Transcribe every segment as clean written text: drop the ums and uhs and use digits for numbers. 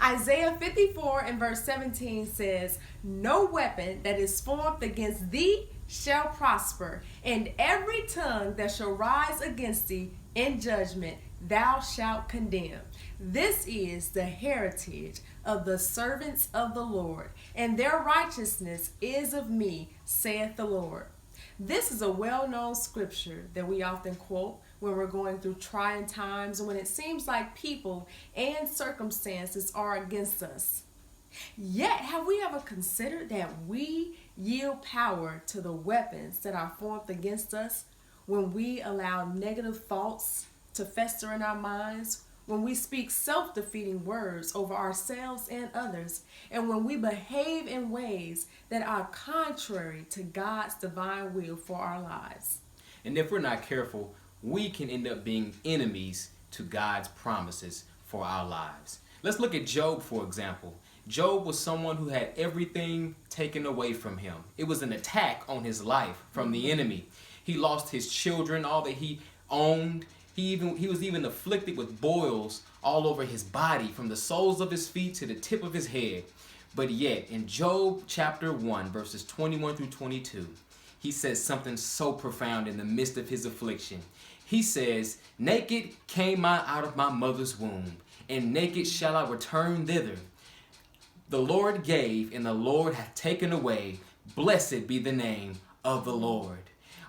Isaiah 54 and verse 17 says, "No weapon that is formed against thee shall prosper, and every tongue that shall rise against thee in judgment thou shalt condemn. This is the heritage of the servants of the Lord, and their righteousness is of me, saith the Lord." This is a well-known scripture that we often quote when we're going through trying times and when it seems like people and circumstances are against us. Yet, have we ever considered that we yield power to the weapons that are formed against us when we allow negative thoughts to fester in our minds, when we speak self-defeating words over ourselves and others, and when we behave in ways that are contrary to God's divine will for our lives? And if we're not careful, we can end up being enemies to God's promises for our lives. Let's look at Job, for example. Job was someone who had everything taken away from him. It was an attack on his life from the enemy. He lost his children, all that he owned. He was even afflicted with boils all over his body, from the soles of his feet to the tip of his head. But yet, in Job chapter 1, verses 21 through 22, he says something so profound in the midst of his affliction. He says, "Naked came I out of my mother's womb, and naked shall I return thither. The Lord gave, and the Lord hath taken away. Blessed be the name of the Lord."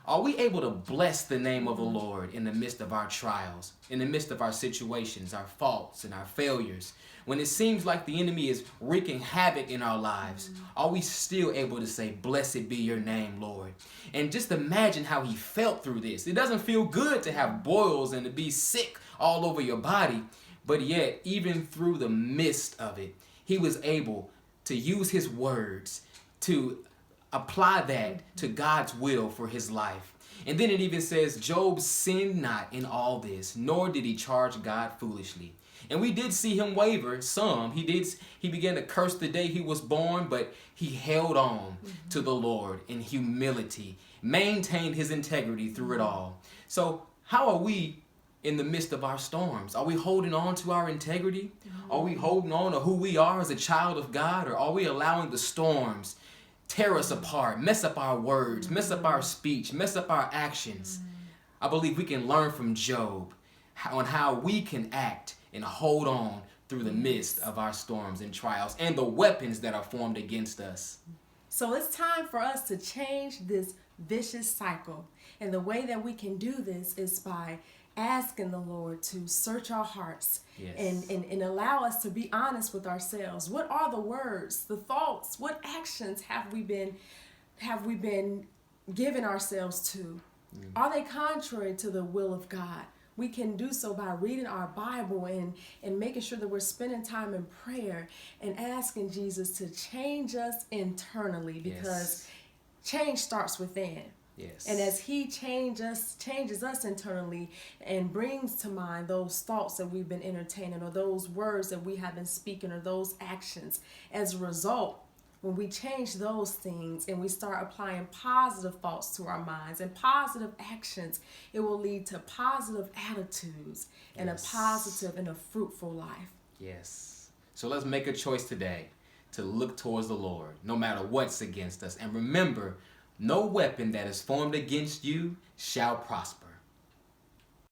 Are we able to bless the name of the Lord in the midst of our trials, in the midst of our situations, our faults, and our failures? When it seems like the enemy is wreaking havoc in our lives, are we still able to say, "Blessed be your name, Lord"? And just imagine how he felt through this. It doesn't feel good to have boils and to be sick all over your body, but yet, even through the midst of it, he was able to use his words to apply that to God's will for his life. And then it even says, "Job sinned not in all this, nor did he charge God foolishly." And we did see him waver some. He began to curse the day he was born, but he held on to the Lord in humility, maintained his integrity through it all. So how are we in the midst of our storms? Are we holding on to our integrity? Are we holding on to who we are as a child of God? Or are we allowing the storms tear us apart, mess up our words, mess up our speech, mess up our actions? I believe we can learn from Job on how we can act and hold on through the midst of our storms and trials and the weapons that are formed against us. So it's time for us to change this vicious cycle. And the way that we can do this is by asking the Lord to search our hearts. Yes. and allow us to be honest with ourselves. What are the words, the thoughts, what actions have we been giving ourselves to? Are they contrary to the will of God? We can do so by reading our Bible and making sure that we're spending time in prayer and asking Jesus to change us internally, because change starts within. Yes. And as he changes us internally and brings to mind those thoughts that we've been entertaining, or those words that we have been speaking, or those actions, as a result, when we change those things and we start applying positive thoughts to our minds and positive actions, it will lead to positive attitudes and a positive and a fruitful life. Yes. So let's make a choice today to look towards the Lord, no matter what's against us. And remember, no weapon that is formed against you shall prosper.